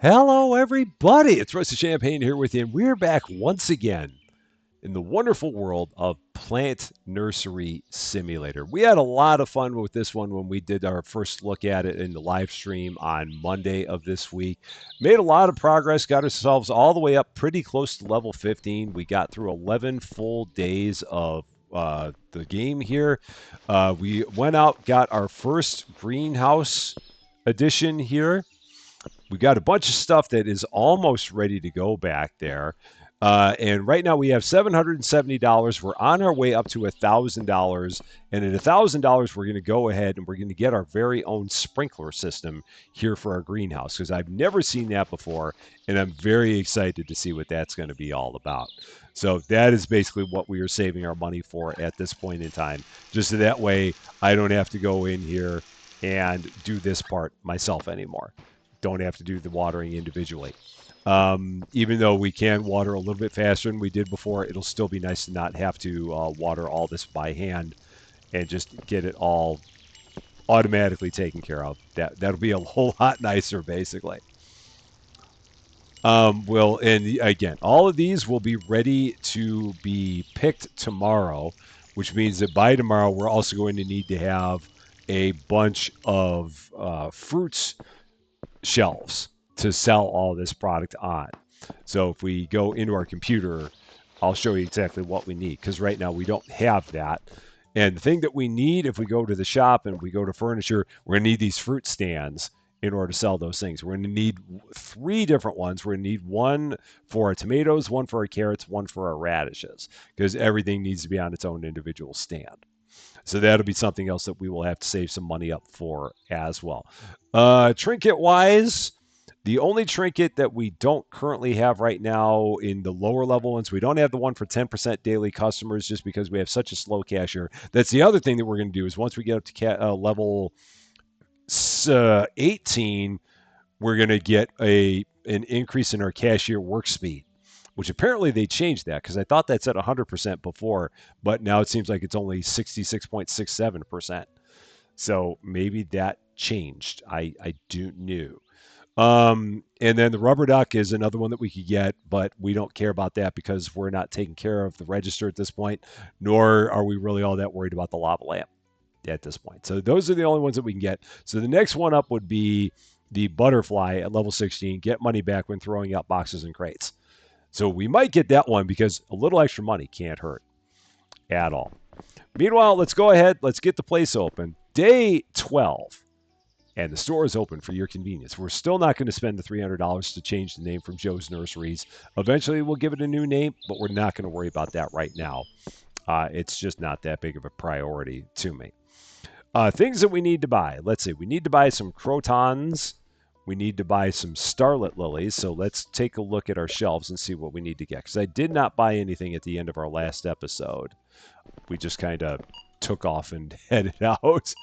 Hello, everybody. It's Rusty Champagne here with you, and we're back once again in the wonderful world of Plant Nursery Simulator. We had a lot of fun with this one when we did our first look at it in the live stream on Monday of this week. Made a lot of progress, got ourselves all the way up pretty close to level 15. We got through 11 full days of the game here. We went out, got our first greenhouse edition here. We got a bunch of stuff that is almost ready to go back there. And right now we have $770. We're on our way up to $1,000. And at $1,000, we're going to go ahead and we're going to get our very own sprinkler system here for our greenhouse because I've never seen that before. And I'm very excited to see what that's going to be all about. So that is basically what we are saving our money for at this point in time. Just so that way I don't have to go in here and do this part myself anymore. Don't have to do the watering individually. Even though we can water a little bit faster than we did before, it'll still be nice to not have to water all this by hand and just get it all automatically taken care of. That'll be a whole lot nicer, basically. Well, and again, all of these will be ready to be picked tomorrow, which means that by tomorrow we're also going to need to have a bunch of fruits shelves to sell all this product on. So if we go into our computer, I'll show you exactly what we need because right now we don't have that. And the thing that we need if we go to the shop and we go to furniture, we're going to need these fruit stands in order to sell those things. We're going to need 3 different ones. We're going to need one for our tomatoes, one for our carrots, one for our radishes because everything needs to be on its own individual stand. So that'll be something else that we will have to save some money up for as well. Trinket wise, the only trinket that we don't currently have right now in the lower level ones, we don't have the one for 10% daily customers just because we have such a slow cashier. That's the other thing that we're going to do is once we get up to level 18, we're going to get an increase in our cashier work speed, which apparently they changed that because I thought that's at 100% before, but now it seems like it's only 66.67%. So maybe that changed. I don't know. And then the rubber duck is another one that we could get, but we don't care about that because we're not taking care of the register at this point, nor are we really all that worried about the lava lamp at this point. So those are the only ones that we can get. So the next one up would be the butterfly at level 16, get money back when throwing out boxes and crates. So we might get that one because a little extra money can't hurt at all. Meanwhile, let's go ahead. Let's get the place open. Day 12. And the store is open for your convenience. We're still not going to spend the $300 to change the name from Joe's Nurseries. Eventually, we'll give it a new name, but we're not going to worry about that right now. It's just not that big of a priority to me. Things that we need to buy. Let's see. We need to buy some crotons. We need to buy some starlet lilies. So let's take a look at our shelves and see what we need to get. Because I did not buy anything at the end of our last episode. We just kind of took off and headed out.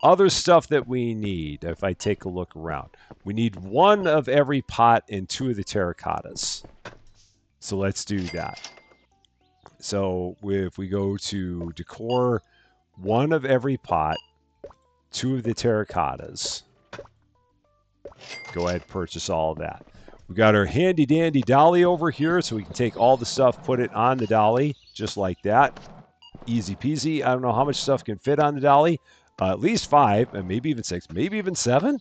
Other stuff that we need, if I take a look around, we need 1 of every pot and 2 of the terracottas. So let's do that. So if we go to decor, 1 of every pot, 2 of the terracottas. Go ahead, purchase all of that. We got our handy dandy dolly over here, so we can take all the stuff, put it on the dolly, just like that. Easy peasy. I don't know how much stuff can fit on the dolly. At least 5, and maybe even 6, maybe even 7.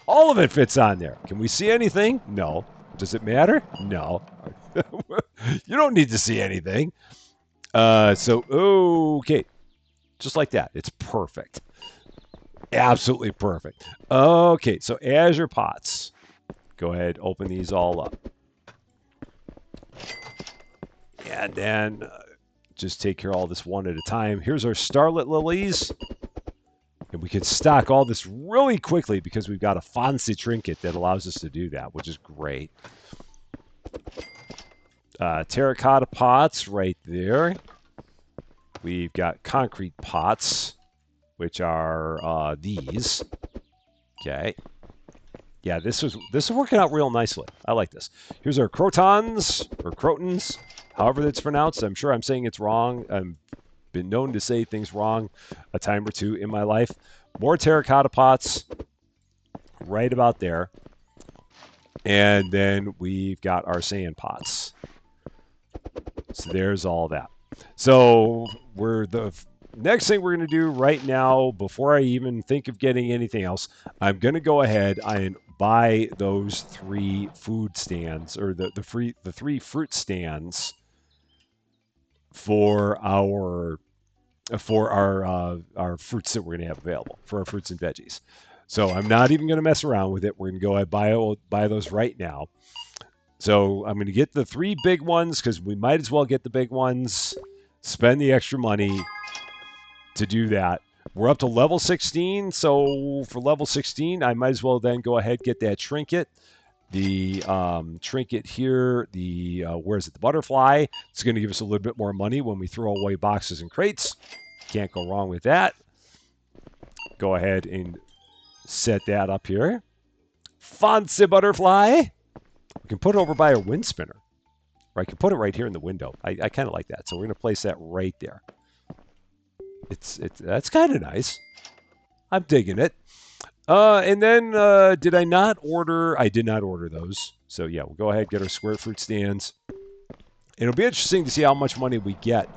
All of it fits on there. Can we see anything? No. Does it matter? No. You don't need to see anything. Okay. Just like that. It's perfect. Absolutely perfect. Okay, so azure pots. Go ahead, open these all up. And then just take care of all this one at a time. Here's our starlet lilies. And we can stock all this really quickly because we've got a fancy trinket that allows us to do that, which is great. Terracotta pots right there. We've got concrete pots, which are these. Okay. Yeah, this is working out real nicely. I like this. Here's our crotons, or crotons, however it's pronounced. I'm sure I'm saying it's wrong. I've been known to say things wrong a time or two in my life. More terracotta pots. right about there. And then we've got our sand pots. So there's all that. So we're the next thing we're going to do right now, before I even think of getting anything else, I'm going to go ahead and buy those 3 food stands, or the 3 fruit stands for our fruits that we're going to have available for our fruits and veggies. So I'm not even going to mess around with it. We're going to go ahead and buy those right now. So I'm going to get the 3 big ones because we might as well get the big ones. Spend the extra money to do that. We're up to level 16, so for level 16, I might as well then go ahead and get that trinket. The trinket here, where is it? The butterfly. It's going to give us a little bit more money when we throw away boxes and crates. Can't go wrong with that. Go ahead and set that up here. Fancy butterfly. We can put it over by a wind spinner. Or I can put it right here in the window. I kind of like that. So we're going to place that right there. That's kind of nice. I'm digging it. And then did I not order? I did not order those. So yeah, we'll go ahead and get our square fruit stands. It'll be interesting to see how much money we get.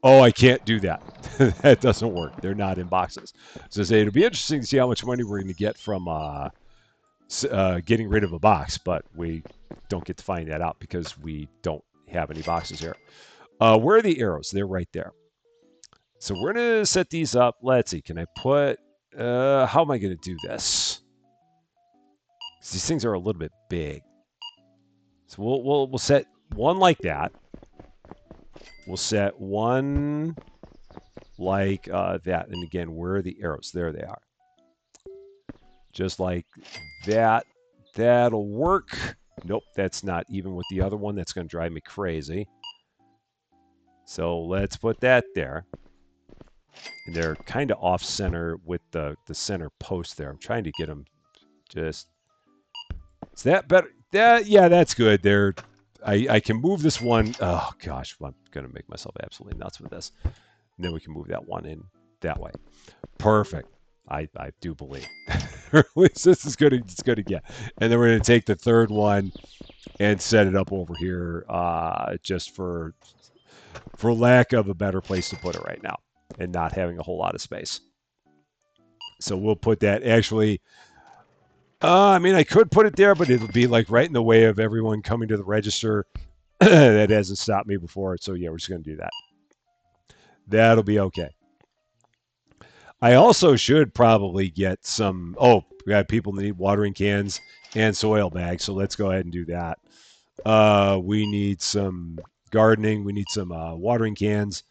Oh, I can't do that. That doesn't work. They're not in boxes. So it'll be interesting to see how much money we're going to get from getting rid of a box, but we don't get to find that out because we don't have any boxes here. Where are the arrows? They're right there. So we're going to set these up. Let's see. Can I put... how am I going to do this? These things are a little bit big. So we'll set one like that. We'll set one like that. And again, where are the arrows? There they are. Just like that. That'll work. Nope, that's not even with the other one. That's going to drive me crazy. So let's put that there. And they're kind of off center with the center post there. I'm trying to get them just... Is that better? Yeah, that's good. I can move this one. Oh, gosh, I'm going to make myself absolutely nuts with this. And then we can move that one in that way. Perfect. I do believe. This is good. It's good to get. And then we're going to take the third one and set it up over here just for lack of a better place to put it right now and not having a whole lot of space. So we'll put that actually... I mean, I could put it there, but it'll be like right in the way of everyone coming to the register. That hasn't stopped me before. So yeah, we're just going to do that. That'll be okay. I also should probably get some... Oh, we got people that need watering cans and soil bags. So let's go ahead and do that. We need some gardening. We need some watering cans.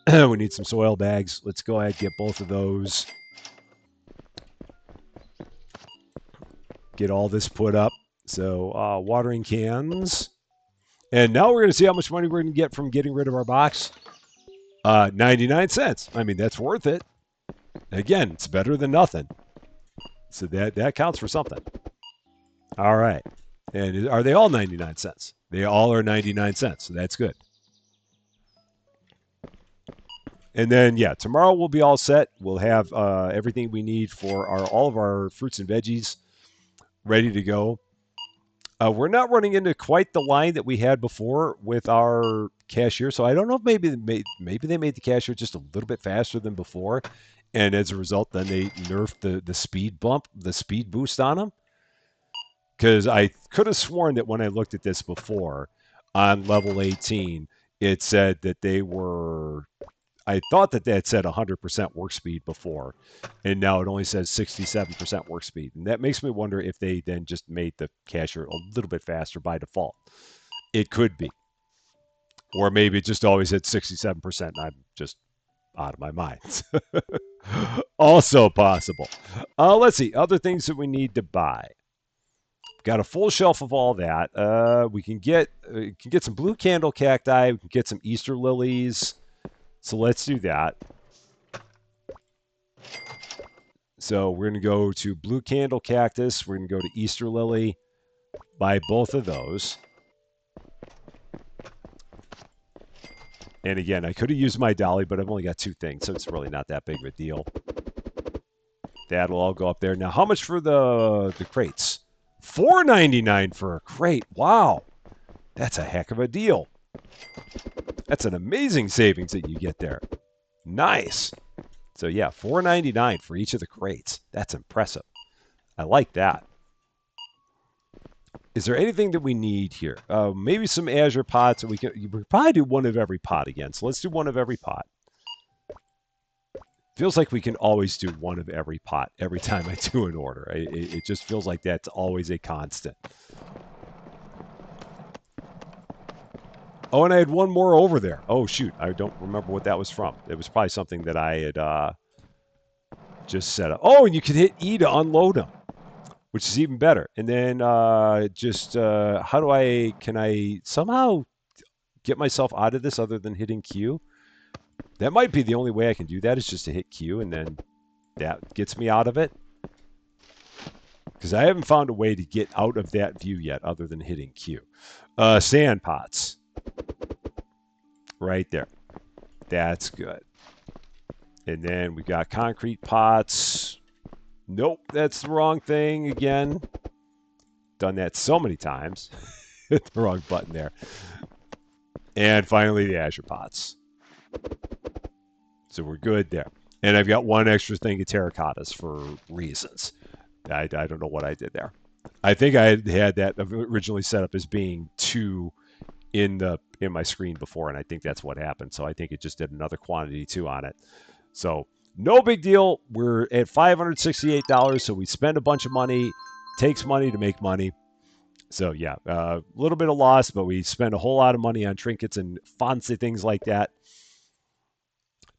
We need some soil bags. Let's go ahead and get both of those. Get all this put up. So watering cans. And now we're going to see how much money we're going to get from getting rid of our box. 99 cents. I mean, that's worth it. Again, it's better than nothing. So that counts for something. All right. And are they all 99 cents? They all are 99 cents. So that's good. And then, yeah, tomorrow we'll be all set. We'll have everything we need for all of our fruits and veggies ready to go. We're not running into quite the line that we had before with our cashier. So I don't know if maybe they made the cashier just a little bit faster than before. And as a result, then they nerfed the speed bump, the speed boost on them. Because I could have sworn that when I looked at this before on level 18, it said that they were... I thought that had said 100% work speed before, and now it only says 67% work speed. And that makes me wonder if they then just made the cashier a little bit faster by default. It could be. Or maybe it just always hit 67% and I'm just out of my mind. Also possible. Let's see. Other things that we need to buy. Got a full shelf of all that. We can get some blue candle cacti. We can get some Easter lilies. So let's do that. So we're going to go to blue candle cactus. We're going to go to Easter lily. Buy both of those. And again, I could have used my dolly, but I've only got 2 things, so it's really not that big of a deal. That'll all go up there. Now, how much for the crates? $4.99 for a crate. Wow, that's a heck of a deal. That's an amazing savings that you get there. Nice. So yeah, $4.99 for each of the crates. That's impressive. I like that. Is there anything that we need here? Maybe some Azure pots. We can probably do one of every pot again. So let's do one of every pot. Feels like we can always do one of every pot every time I do an order. It just feels like that's always a constant. Oh, and I had one more over there. Oh, shoot. I don't remember what that was from. It was probably something that I had just set up. Oh, and you can hit E to unload them, which is even better. And then can I somehow get myself out of this other than hitting Q? That might be the only way I can do that is just to hit Q, and then that gets me out of it. Because I haven't found a way to get out of that view yet other than hitting Q. Sand pots. Right there. That's good. And then we got concrete pots. Nope, that's the wrong thing again. Done that so many times. Hit the wrong button there. And finally, the Azure pots. So we're good there. And I've got one extra thing of terracottas for reasons. I don't know what I did there. I think I had that originally set up as being 2 in my screen before, and I think that's what happened. So I think it just did another quantity 2 on it. So no big deal. We're at $568, so we spend a bunch of money. Takes money to make money. So yeah, a little bit of loss, but we spend a whole lot of money on trinkets and fancy things like that.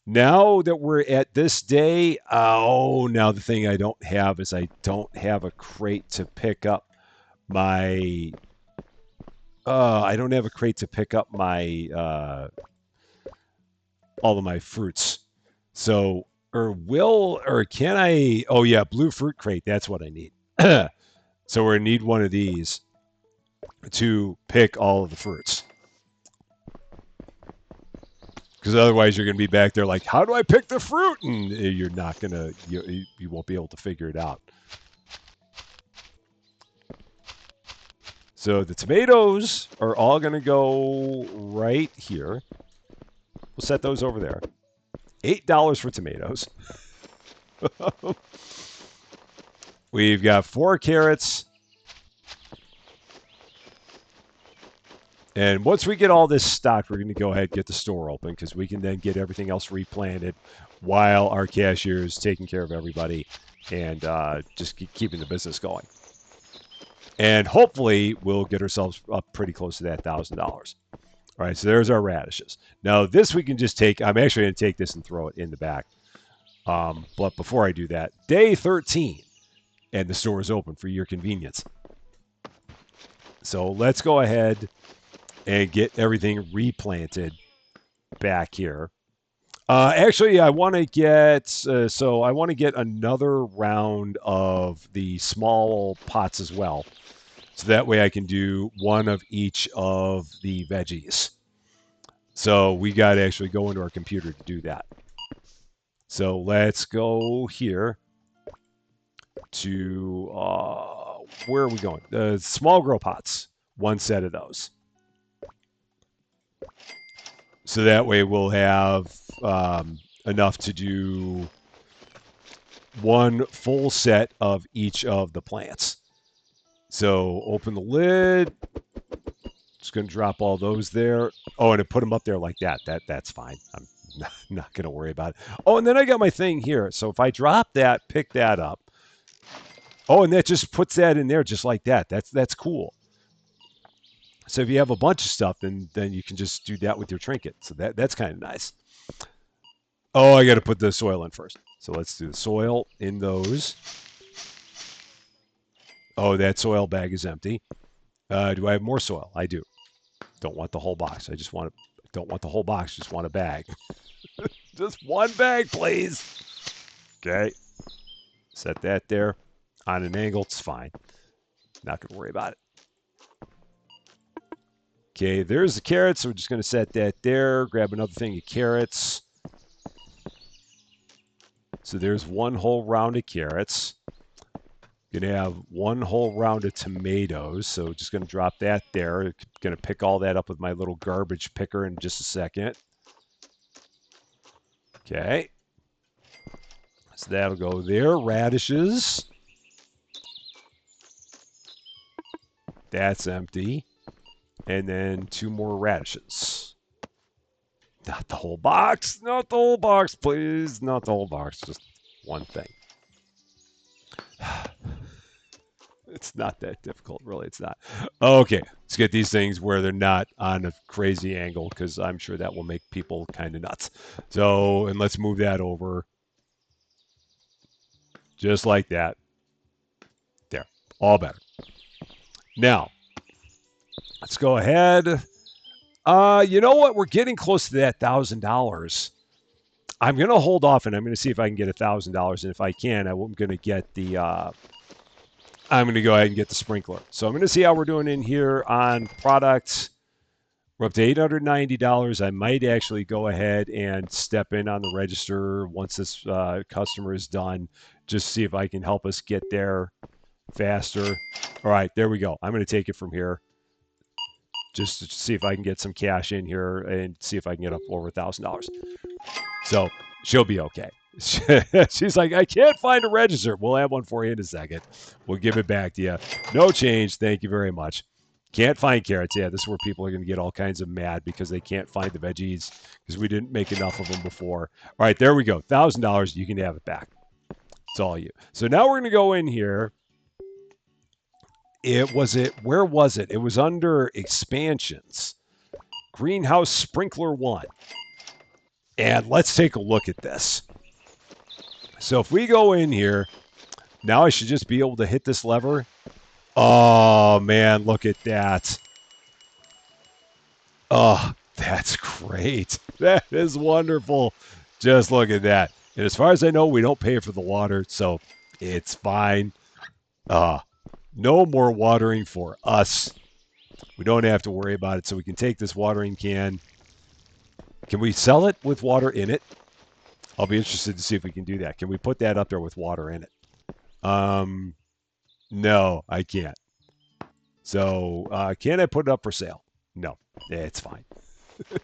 Now that we're at this day, now the thing I don't have is I don't have a crate to pick up my. I don't have a crate to pick up my all of my fruits. So, or can I? Oh yeah, blue fruit crate. That's what I need. So we're gonna need one of these to pick all of the fruits. Because otherwise you're going to be back there like, how do I pick the fruit? And you're not going to, you won't be able to figure it out. So the tomatoes are all going to go right here. We'll set those over there. $8 for tomatoes. We've got 4 carrots. And once we get all this stocked, we're going to go ahead and get the store open because we can then get everything else replanted while our cashier is taking care of everybody and just keeping the business going. And hopefully we'll get ourselves up pretty close to that $1,000. All right, so there's our radishes. Now this we can just take. I'm actually going to take this and throw it in the back. But before I do that, day 13, and the store is open for your convenience. So let's go ahead and get everything replanted back here. Actually, I want to get I want to get another round of the small pots as well, so that way I can do one of each of the veggies. So we got to actually go into our computer to do that. So let's go here to where are we going? The small grow pots. One set of those. So that way we'll have enough to do one full set of each of the plants. So open the lid. Just going to drop all those there. Oh, and to put them up there like that. That's fine. I'm not going to worry about it. Oh, and then I got my thing here. So if I drop that, pick that up. Oh, and that just puts that in there just like that. That's cool. So if you have a bunch of stuff, then you can just do that with your trinket. So that's kind of nice. Oh, I got to put the soil in first. So let's do the soil in those. Oh, that soil bag is empty. Do I have more soil? I do. Don't want the whole box. Don't want the whole box. Just want a bag. Just one bag, please. Okay. Set that there on an angle. It's fine. Not going to worry about it. Okay, there's the carrots. So we're just going to set that there. Grab another thing of carrots. So there's one whole round of carrots. Gonna have one whole round of tomatoes. So just gonna drop that there. Gonna pick all that up with my little garbage picker in just a second. Okay. So that'll go there. Radishes. That's empty. And then 2 more radishes. Not the whole box. Not the whole box, please. Not the whole box. Just one thing. It's not that difficult, really. It's not. Okay, let's get these things where they're not on a crazy angle because I'm sure that will make people kind of nuts. So, and let's move that over just like that. There, all better. Now, let's go ahead. You know what? We're getting close to that $1,000. I'm going to hold off and I'm going to see if I can get $1,000. And if I can, I'm going to get the. I'm going to go ahead and get the sprinkler. So I'm going to see how we're doing in here on products. We're up to $890. I might actually go ahead and step in on the register once this customer is done, just see if I can help us get there faster. All right, there we go. I'm going to take it from here just to see if I can get some cash in here and see if I can get up over $1,000. So she'll be okay. She's like, I can't find a register. We'll have one for you in a second. We'll give it back to you. No change. Thank you very much. Can't find carrots. Yeah, this is where people are going to get all kinds of mad because they can't find the veggies because we didn't make enough of them before. All right, there we go. $1,000. You can have it back. It's all you. So now we're going to go in here. Where was it? It was under expansions. Greenhouse Sprinkler 1. And let's take a look at this. So if we go in here, now I should just be able to hit this lever. Oh, man, look at that. Oh, that's great. That is wonderful. Just look at that. And as far as I know, we don't pay for the water, so it's fine. No more watering for us. We don't have to worry about it, so we can take this watering can. Can we sell it with water in it? I'll be interested to see if we can do that. Can we put that up there with water in it? No, I can't. So, can I put it up for sale? No, it's fine.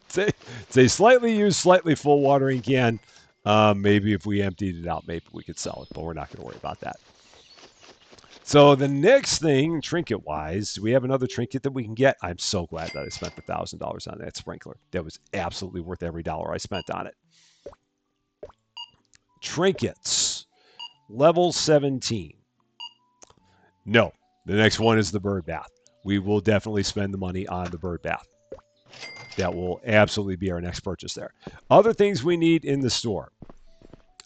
It's a slightly used, slightly full watering can. Maybe if we emptied it out, maybe we could sell it, but we're not going to worry about that. So the next thing, trinket-wise, do we have another trinket that we can get? I'm so glad that I spent the $1,000 on that sprinkler. That was absolutely worth every dollar I spent on it. Trinkets, level 17. No, the next one is the bird bath. We will definitely spend the money on the bird bath. That will absolutely be our next purchase there. Other things we need in the store.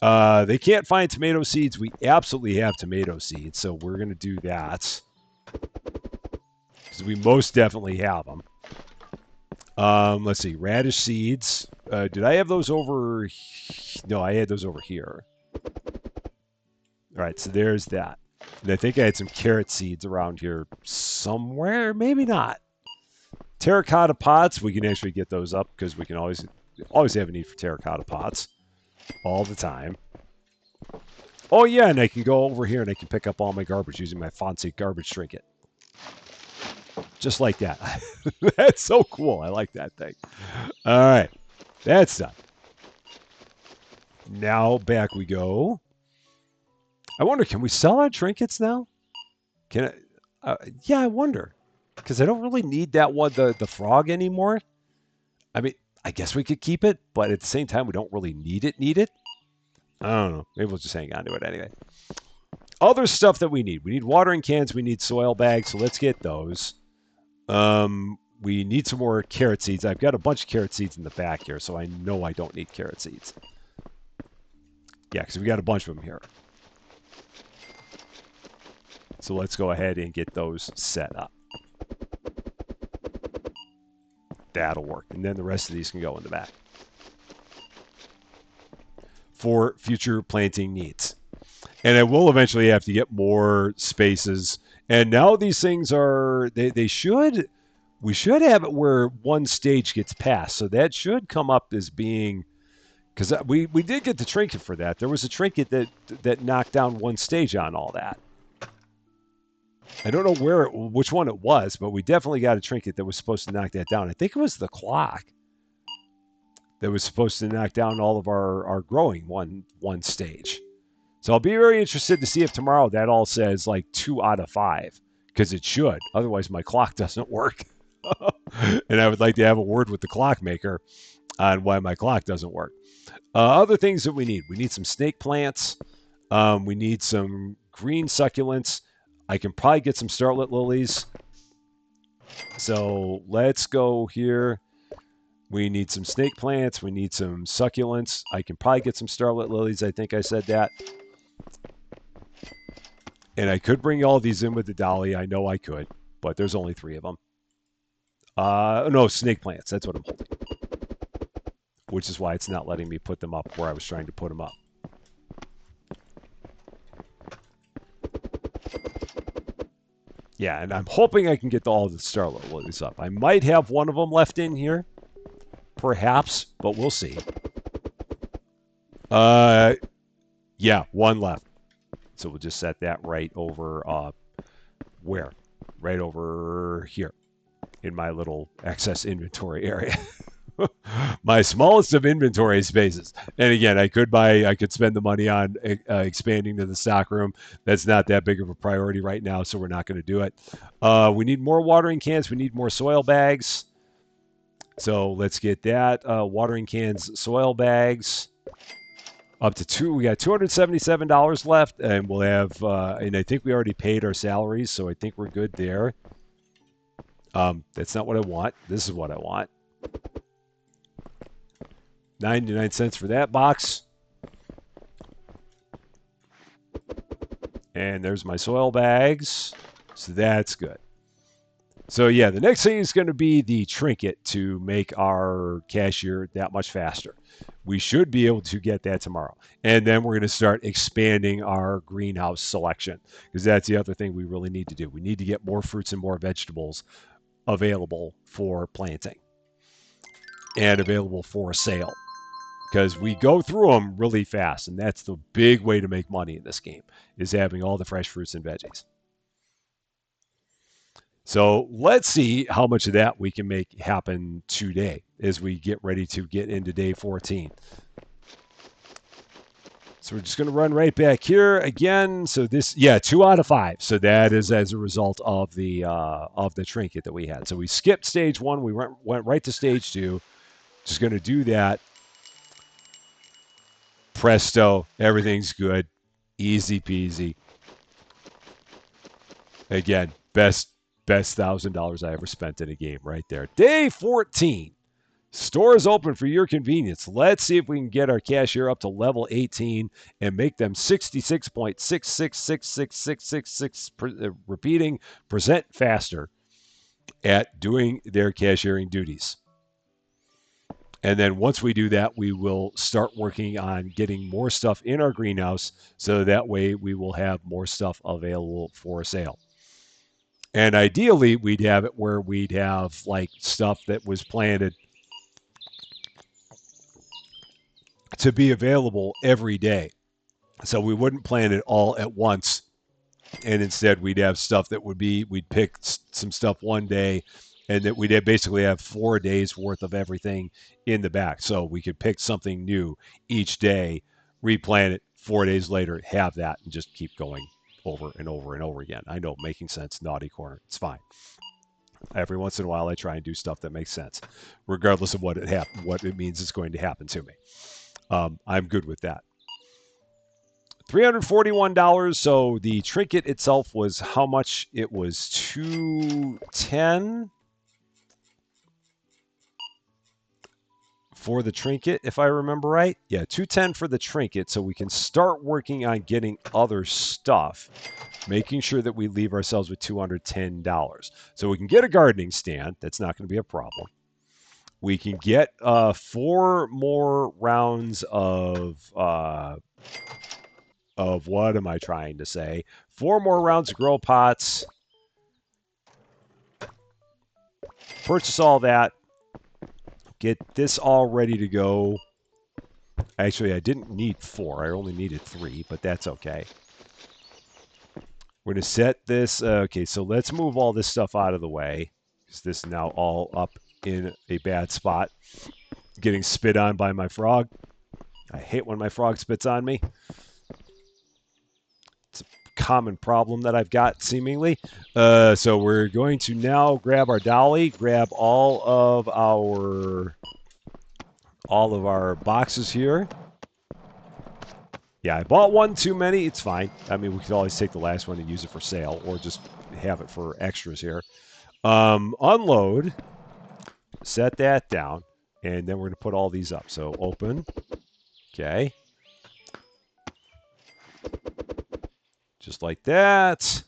They can't find tomato seeds. We absolutely have tomato seeds, so we're going to do that. Because we most definitely have them. Let's see, radish seeds. Did I have those over? No, I had those over here. All right, so there's that. And I think I had some carrot seeds around here somewhere. Maybe not. Terracotta pots, we can actually get those up because we can always have a need for terracotta pots all the time. Oh, yeah, and I can go over here and I can pick up all my garbage using my fancy garbage trinket. Just like that. That's so cool. I like that thing. All right. That's done. Now back we go. I wonder, can we sell our trinkets now? Can I? Yeah, I wonder. Because I don't really need that one, the frog anymore. I mean, I guess we could keep it, but at the same time, we don't really need it. I don't know. Maybe we'll just hang on to it anyway. Other stuff that we need. We need watering cans. We need soil bags. So let's get those. We need some more carrot seeds. I've got a bunch of carrot seeds in the back here, so I know I don't need carrot seeds. Yeah, because we got a bunch of them here. So let's go ahead and get those set up. That'll work. And then the rest of these can go in the back for future planting needs. And I will eventually have to get more spaces. And now these things are, we should have it where one stage gets passed. So that should come up as being because we did get the trinket for that. There was a trinket that knocked down one stage on all that. I don't know which one it was, but we definitely got a trinket that was supposed to knock that down. I think it was the clock that was supposed to knock down all of our growing one stage. So I'll be very interested to see if tomorrow that all says like 2 out of 5, because it should. Otherwise, my clock doesn't work. And I would like to have a word with the clockmaker on why my clock doesn't work. Other things that we need some snake plants. We need some green succulents. I can probably get some starlet lilies. So let's go here. We need some snake plants. We need some succulents. I can probably get some starlet lilies. I think I said that. And I could bring all these in with the dolly. I know I could, but there's only 3 of them. No, snake plants. That's what I'm holding. Which is why it's not letting me put them up where I was trying to put them up. Yeah, and I'm hoping I can get all the starlet lilies up. I might have one of them left in here. Perhaps, but we'll see. Yeah, one left. So we'll just set that right over, where? Right over here in my little excess inventory area. My smallest of inventory spaces. And again, I could spend the money on expanding to the stock room. That's not that big of a priority right now, so we're not going to do it. We need more watering cans. We need more soil bags. So let's get that. Watering cans, soil bags. Up to 2. We got $277 left, and we'll have. And I think we already paid our salaries, so I think we're good there. That's not what I want. This is what I want. 99 cents for that box. And there's my soil bags. So that's good. So yeah, the next thing is going to be the trinket to make our cashier that much faster. We should be able to get that tomorrow. And then we're going to start expanding our greenhouse selection, because that's the other thing we really need to do. We need to get more fruits and more vegetables available for planting and available for sale, because we go through them really fast. And that's the big way to make money in this game, is having all the fresh fruits and veggies. So let's see how much of that we can make happen today as we get ready to get into day 14. So we're just going to run right back here again. So this, yeah, 2 out of 5. So that is as a result of the trinket that we had. So we skipped stage 1. We went right to stage 2. Just going to do that. Presto, everything's good. Easy peasy. Again, best $1,000 I ever spent in a game right there. Day 14. Stores open for your convenience. Let's see if we can get our cashier up to level 18 and make them 66.666666, repeating, percent faster at doing their cashiering duties. And then once we do that, we will start working on getting more stuff in our greenhouse, so that way we will have more stuff available for sale. And ideally, we'd have it where we'd have like stuff that was planted to be available every day. So we wouldn't plant it all at once. And instead, we'd have stuff that we'd pick some stuff one day, and that we'd basically have 4 days worth of everything in the back. So we could pick something new each day, replant it 4 days later, have that, and just keep going over and over and over again. I know, making sense, naughty corner. It's fine. Every once in a while, I try and do stuff that makes sense, regardless of what it means it's going to happen to me. I'm good with that. $341. So the trinket itself was how much? It was $210 for the trinket, if I remember right. Yeah, $210 for the trinket. So we can start working on getting other stuff, making sure that we leave ourselves with $210. So we can get a gardening stand. That's not going to be a problem. We can get 4 more rounds of what am I trying to say? 4 more rounds of grow pots. Purchase all that. Get this all ready to go. Actually, I didn't need 4. I only needed 3, but that's okay. We're going to set this. Okay, so let's move all this stuff out of the way, because this is now all up in a bad spot. Getting spit on by my frog. I hate when my frog spits on me. It's a common problem that I've got, seemingly. So we're going to now grab our dolly, grab all of our boxes here. Yeah, I bought one too many. It's fine. I mean, we could always take the last one and use it for sale, or just have it for extras here. Unload. Set that down, and then we're going to put all these up. So open. Okay. Just like that.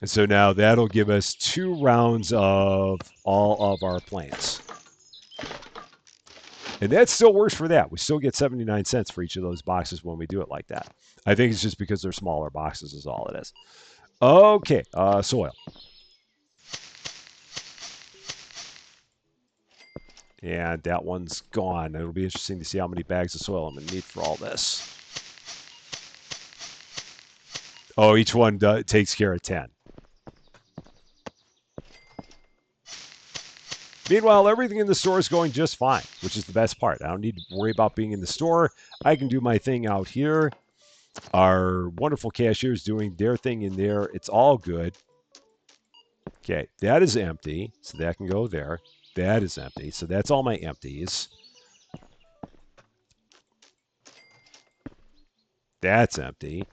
And so now that'll give us 2 rounds of all of our plants. And that still works for that. We still get 79 cents for each of those boxes when we do it like that. I think it's just because they're smaller boxes is all it is. Okay, soil. And that one's gone. It'll be interesting to see how many bags of soil I'm going to need for all this. Oh, each one takes care of 10. Meanwhile, everything in the store is going just fine, which is the best part. I don't need to worry about being in the store. I can do my thing out here. Our wonderful cashier is doing their thing in there. It's all good. Okay, that is empty, so that can go there. That is empty, so that's all my empties. That's empty.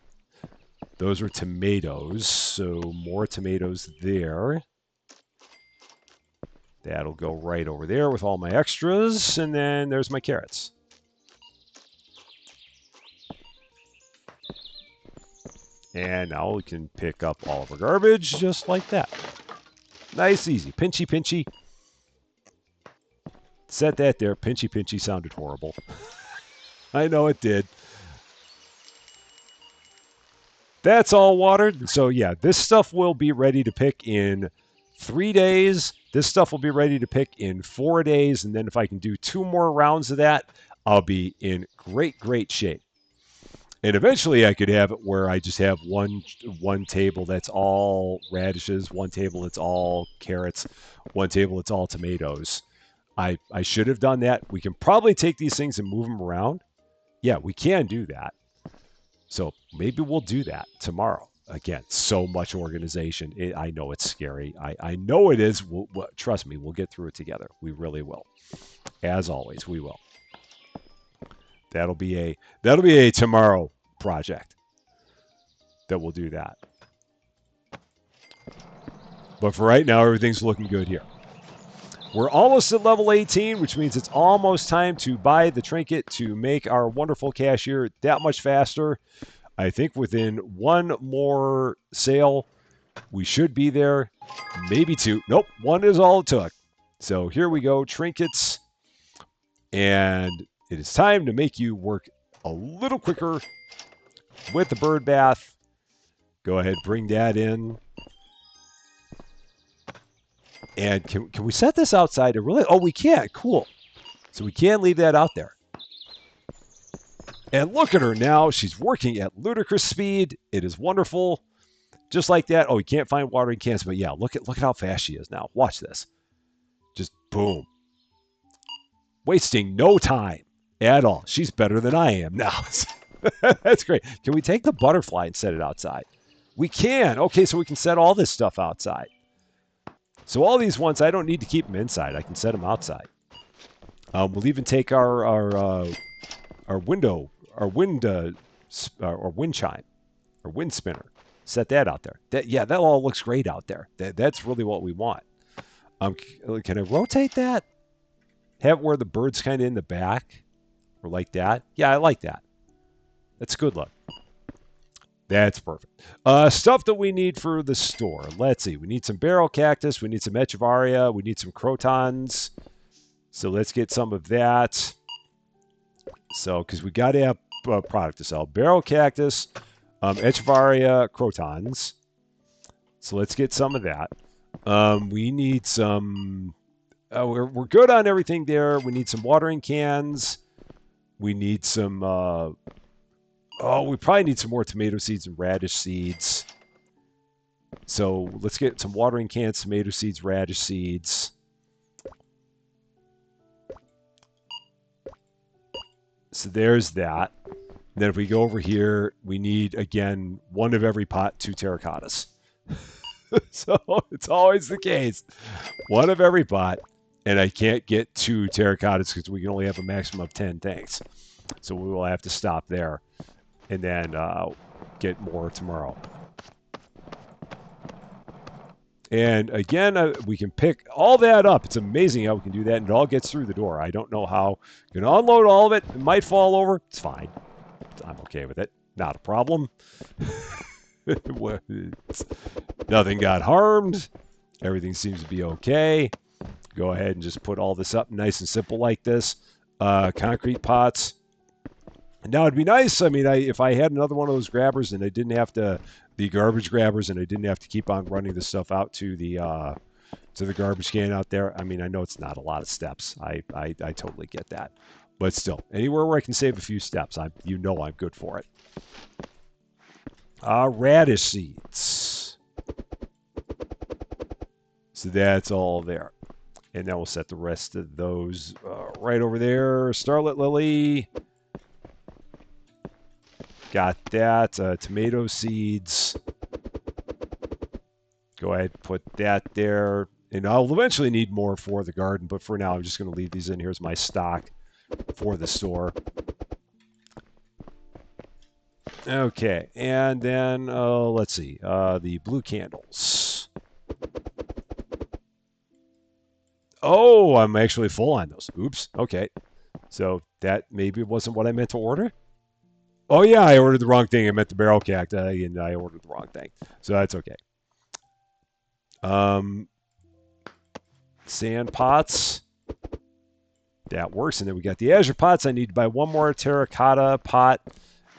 Those are tomatoes, so more tomatoes there. That'll go right over there with all my extras, and then there's my carrots. And now we can pick up all of our garbage just like that. Nice, easy. Pinchy, pinchy. Set that there. Pinchy, pinchy sounded horrible. I know it did. That's all watered. So yeah, this stuff will be ready to pick in 3 days. This stuff will be ready to pick in 4 days. And then if I can do 2 more rounds of that, I'll be in great, great shape. And eventually I could have it where I just have one table that's all radishes, one table that's all carrots, one table that's all tomatoes. I should have done that. We can probably take these things and move them around. Yeah, we can do that. So maybe we'll do that tomorrow. Again, so much organization. I know it's scary. I know it is. Trust me, we'll get through it together. We really will. As always, we will. That'll be a tomorrow project that we'll do that. But for right now, everything's looking good here. We're almost at level 18, which means it's almost time to buy the trinket to make our wonderful cashier that much faster. I think within 1 more sale, we should be there. Maybe 2. Nope, 1 is all it took. So here we go, trinkets. And it is time to make you work a little quicker with the bird bath. Go ahead, bring that in. And can we set this outside? Oh, we can. Cool. So we can leave that out there. And look at her now. She's working at ludicrous speed. It is wonderful. Just like that. Oh, you can't find watering cans, but yeah, look at how fast she is now. Watch this. Just boom. Wasting no time at all. She's better than I am now. That's great. Can we take the butterfly and set it outside? We can. Okay, so we can set all this stuff outside. So all these ones, I don't need to keep them inside. I can set them outside. We'll even take our wind chime, or wind spinner. Set that out there. That all looks great out there. That's really what we want. Can I rotate that? Have it where the bird's kind of in the back, or like that. Yeah, I like that. That's a good look. That's perfect. Stuff that we need for the store. Let's see. We need some barrel cactus. We need some echeveria. We need some crotons. So let's get some of that. So, because we got to have product to sell. Barrel cactus, echeveria, crotons. So let's get some of that. We need some we're good on everything there. We need some watering cans. We need some. We probably need some more tomato seeds and radish seeds. So let's get some watering cans, tomato seeds, radish seeds. So there's that. And then if we go over here, we need, again, one of every pot, 2 terracottas. So it's always the case. One of every pot. And I can't get 2 terracottas because we can only have a maximum of 10 tanks. So we will have to stop there and then get more tomorrow. And again, we can pick all that up. It's amazing how we can do that, and it all gets through the door. I don't know how. You can unload all of it. It might fall over. It's fine. I'm okay with it. Not a problem. Nothing got harmed. Everything seems to be okay. Go ahead and just put all this up nice and simple like this. Concrete pots. Now it'd be nice. I mean, if I had another one of those grabbers and I didn't have to, the garbage grabbers, and I didn't have to keep on running the stuff out to the garbage can out there. I mean, I know it's not a lot of steps. I totally get that, but still, anywhere where I can save a few steps, I'm good for it. Radish seeds. So that's all there, and then we'll set the rest of those right over there. Starlit lily. Got that. Tomato seeds. Go ahead, put that there. And I'll eventually need more for the garden, but for now, I'm just going to leave these in. Here's my stock for the store. Okay, and then let's see. The blue candles. Oh, I'm actually full on those. Oops. Okay. So that maybe wasn't what I meant to order. Oh, yeah, I ordered the wrong thing. I meant the barrel cacti, and I ordered the wrong thing. So that's okay. Sand pots. That works. And then we got the azure pots. I need to buy one more terracotta pot,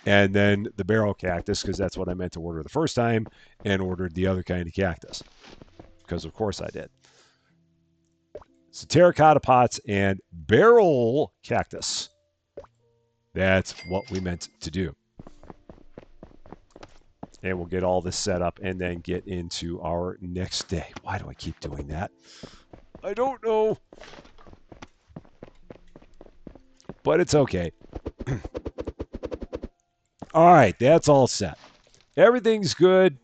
and then the barrel cactus, because that's what I meant to order the first time, and ordered the other kind of cactus, because of course I did. So terracotta pots and barrel cactus. That's what we meant to do. And we'll get all this set up and then get into our next day. Why do I keep doing that? I don't know. But it's okay. All right, that's all set. Everything's good.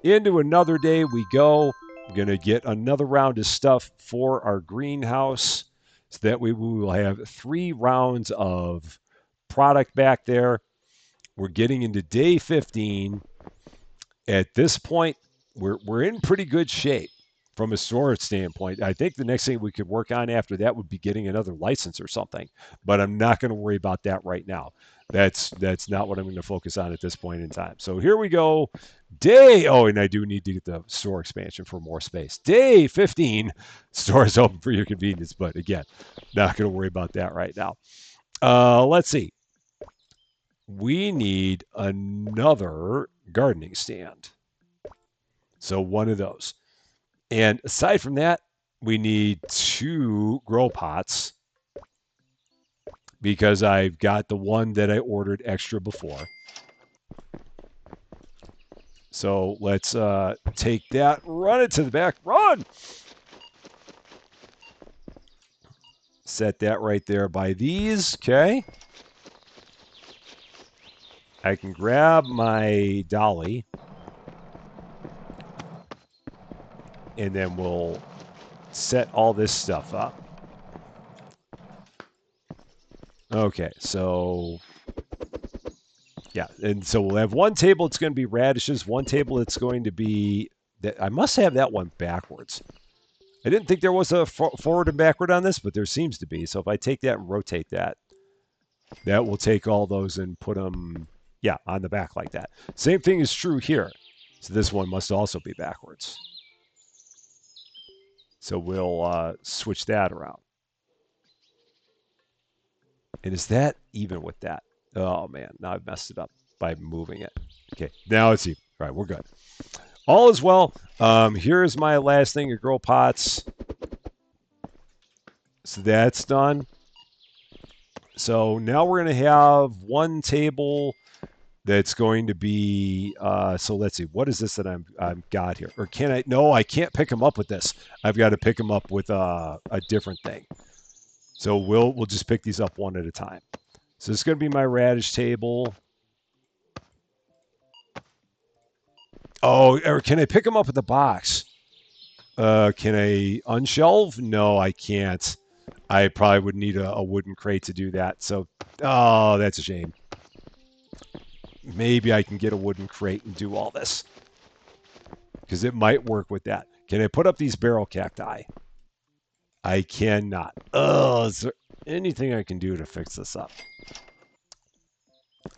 Into another day we go. We're going to get another round of stuff for our greenhouse so that we will have 3 rounds of product back there. We're getting into day 15. At this point, we're in pretty good shape from a storage standpoint. I think the next thing we could work on after that would be getting another license or something, but I'm not going to worry about that right now. That's not what I'm going to focus on at this point in time. So here we go. And I do need to get the store expansion for more space. Day 15, store is open for your convenience, but again, not going to worry about that right now. Let's see. We need another gardening stand. So one of those. And aside from that, we need 2 grow pots because I've got the one that I ordered extra before. So let's take that, run it to the back, run! Set that right there by these, okay? I can grab my dolly, and then we'll set all this stuff up. Okay, so yeah, and so we'll have one table that's going to be radishes, one table that's going to be that I must have that one backwards. I didn't think there was a forward and backward on this, but there seems to be. So if I take that and rotate that, that will take all those and put them, yeah, on the back like that. Same thing is true here. So this one must also be backwards. So we'll switch that around. And is that even with that? Oh, man. Now I've messed it up by moving it. Okay. Now it's even. All right. We're good. All is well. Here's my last thing of grow pots. So that's done. So now we're going to have one table that's going to be, so let's see, what is this that I've got here? Or can I, no, I can't pick them up with this. I've got to pick them up with a different thing. So we'll just pick these up one at a time. So it's going to be my radish table. Oh, or can I pick them up with the box? Can I unshelve? No, I can't. I probably would need a wooden crate to do that. So, oh, that's a shame. Maybe I can get a wooden crate and do all this because it might work with that. Can I put up these barrel cacti? I cannot. Oh, is there anything I can do to fix this up?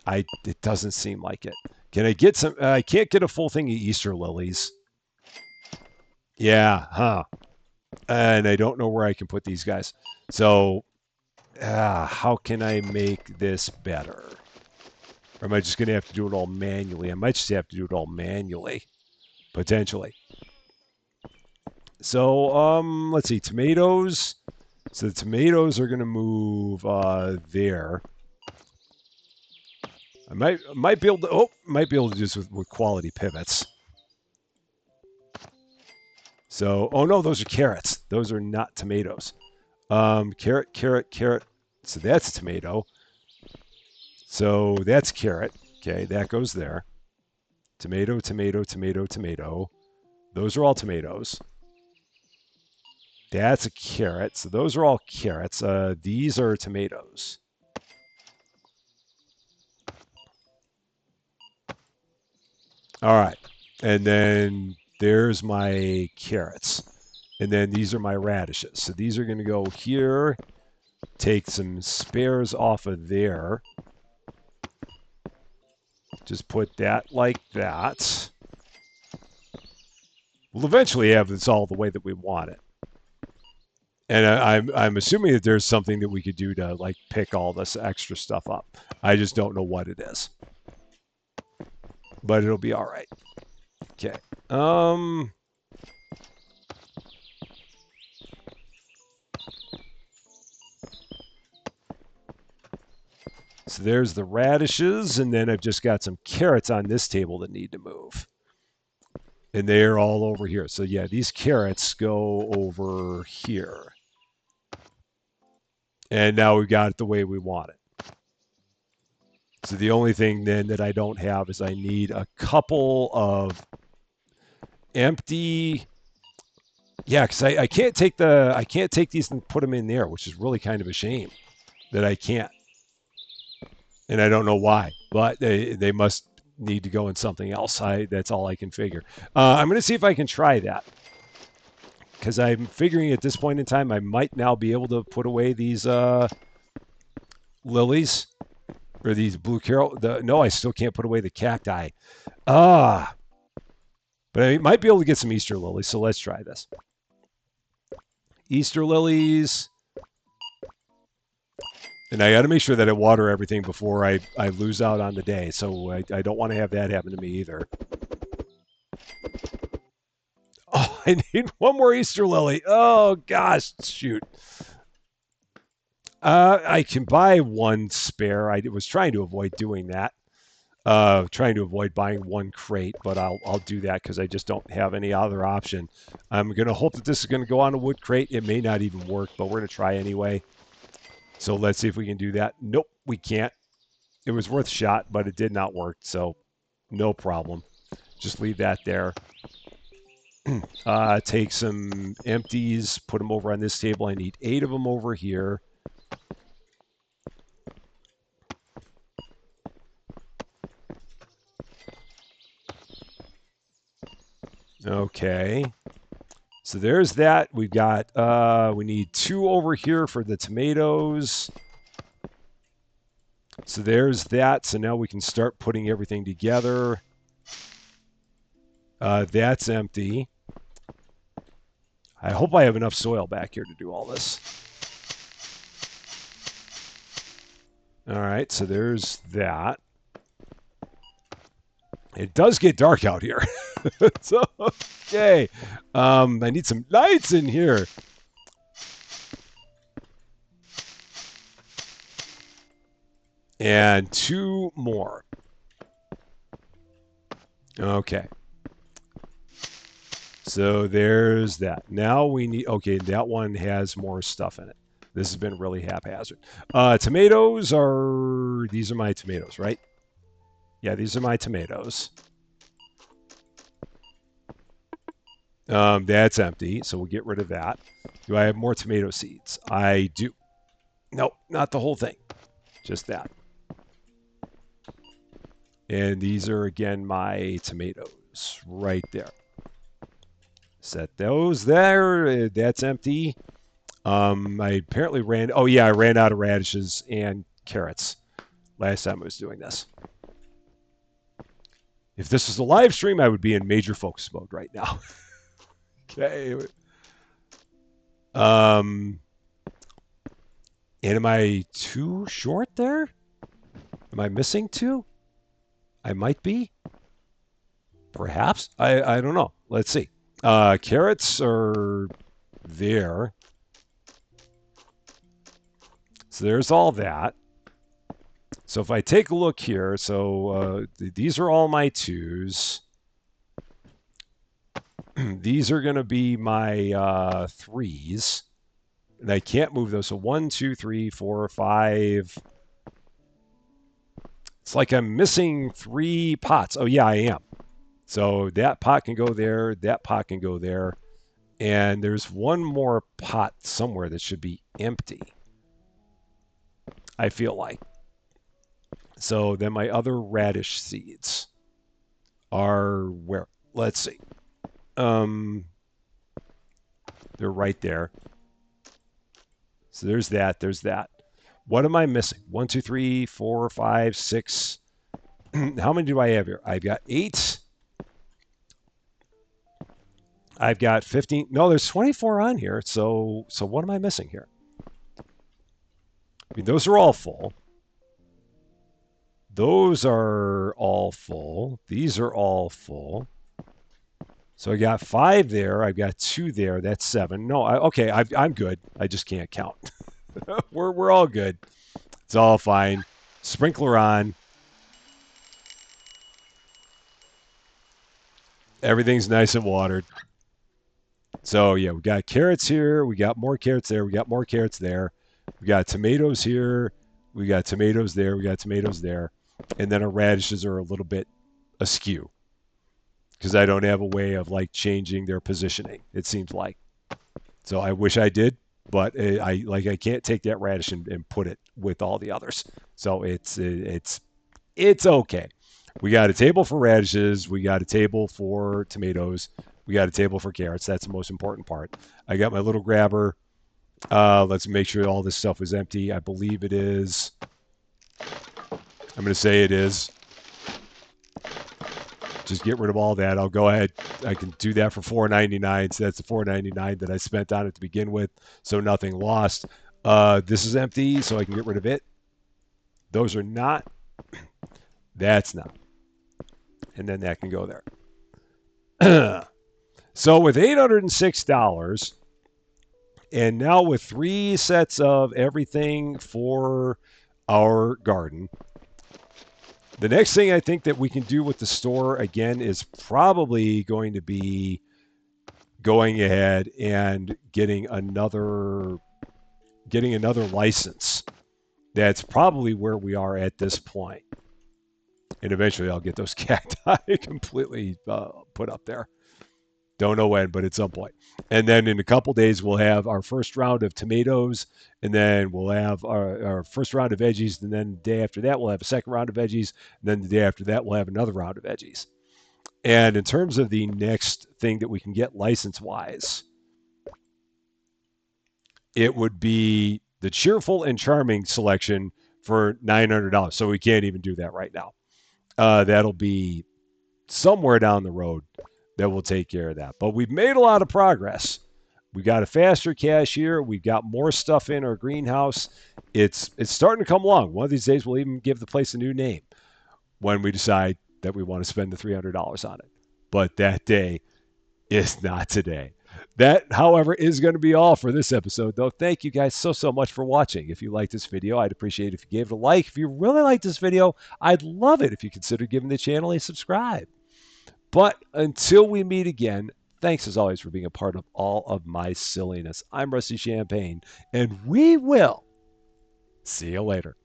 It doesn't seem like it. Can I get some? I can't get a full thing of Easter lilies. Yeah, huh? And I don't know where I can put these guys. So, how can I make this better? Or am I just going to have to do it all manually? I might just have to do it all manually, potentially. So, let's see, tomatoes. So the tomatoes are going to move there. I might be able to. Oh, might be able to do this with quality pivots. So, oh no, those are carrots. Those are not tomatoes. Carrot, carrot, carrot. So that's tomato. So that's carrot. Okay, that goes there. Tomato, tomato, tomato, tomato. Those are all tomatoes. That's a carrot. So those are all carrots. These are tomatoes. All right. And then there's my carrots. And then these are my radishes. So these are going to go here. Take some spares off of there. Just put that like that. We'll eventually have this all the way that we want it. And I'm assuming that there's something that we could do to like pick all this extra stuff up. I just don't know what it is. But it'll be all right. Okay. So there's the radishes, and then I've just got some carrots on this table that need to move. And they're all over here. So yeah, these carrots go over here. And now we've got it the way we want it. So the only thing then that I don't have is I need a couple of empty. Yeah, because I can't take these and put them in there, which is really kind of a shame that I can't. And I don't know why, but they must need to go in something else. That's all I can figure. I'm going to see if I can try that because I'm figuring at this point in time I might now be able to put away these lilies or these blue carol. No, I still can't put away the cacti. But I might be able to get some Easter lilies. So let's try this. Easter lilies. And I got to make sure that I water everything before I lose out on the day. So I don't want to have that happen to me either. Oh, I need one more Easter lily. Oh, gosh, shoot. I can buy one spare. I was trying to avoid doing that. Trying to avoid buying one crate, but I'll do that because I just don't have any other option. I'm going to hope that this is going to go on a wood crate. It may not even work, but we're going to try anyway. So let's see if we can do that. Nope, we can't. It was worth a shot, but it did not work, so no problem. Just leave that there. Take some empties, put them over on this table. I need 8 of them over here. Okay. So there's that. We've got, we need 2 over here for the tomatoes. So there's that. So now we can start putting everything together. That's empty. I hope I have enough soil back here to do all this. All right, so there's that. It does get dark out here. So, okay. I need some lights in here. And two more. Okay. So there's that. Now we need, okay, that one has more stuff in it. This has been really haphazard. Tomatoes are, these are my tomatoes, right? Yeah, these are my tomatoes. That's empty, so we'll get rid of that. Do I have more tomato seeds? I do. Nope, not the whole thing, just that. And these are, again, my tomatoes right there. Set those there. That's empty. I apparently ran. Oh yeah, I ran out of radishes and carrots last time I was doing this. If this was a live stream, I would be in major focus mode right now. Okay. And am I too short there? Am I missing two? I might be. Perhaps. I don't know. Let's see. Carrots are there. So there's all that. So if I take a look here, so these are all my twos. These are going to be my threes. And I can't move those. So 1, 2, 3, 4, 5. It's like I'm missing 3 pots. Oh, yeah, I am. So that pot can go there. That pot can go there. And there's one more pot somewhere that should be empty, I feel like. So then my other radish seeds are where? Let's see. They're right there. So there's that. There's that. What am I missing? 1, 2, 3, 4, 5, 6. How many do I have here? I've got 8. I've got 15. No, there's 24 on here. So what am I missing here? I mean, those are all full. Those are all full. These are all full. So I got 5 there. I've got 2 there. That's 7. No, okay, I'm good. I just can't count. we're all good. It's all fine. Sprinkler on. Everything's nice and watered. So yeah, we got carrots here. We got more carrots there. We got more carrots there. We got tomatoes here. We got tomatoes there. We got tomatoes there. And then our radishes are a little bit askew because I don't have a way of like changing their positioning. It seems like. So I wish I did, but I can't take that radish and put it with all the others. So it's okay. We got a table for radishes. We got a table for tomatoes. We got a table for carrots. That's the most important part. I got my little grabber. Let's make sure all this stuff is empty. I believe it is. I'm going to say it is. Just get rid of all that. I'll go ahead. I can do that for $4.99. So that's the $4.99 that I spent on it to begin with. So nothing lost. This is empty, so I can get rid of it. Those are not. That's not. And then that can go there. So with $806, and now with 3 sets of everything for our garden, the next thing I think that we can do with the store again is probably going to be going ahead and getting another license. That's probably where we are at this point. And eventually I'll get those cacti completely put up there. Don't know when, but at some point. And then in a couple days, we'll have our first round of tomatoes, and then we'll have our first round of veggies, and then the day after that, we'll have a second round of veggies, and then the day after that, we'll have another round of veggies. And in terms of the next thing that we can get license-wise, it would be the Cheerful and Charming selection for $900. So we can't even do that right now. That'll be somewhere down the road that will take care of that. But we've made a lot of progress. We got a faster cashier. We've got more stuff in our greenhouse. It's starting to come along. One of these days, we'll even give the place a new name when we decide that we want to spend the $300 on it. But that day is not today. That, however, is going to be all for this episode, though. Thank you guys so much for watching. If you like this video, I'd appreciate it if you gave it a like. If you really like this video, I'd love it if you consider giving the channel a subscribe. But until we meet again, thanks as always for being a part of all of my silliness. I'm Rusty Champagne, and we will see you later.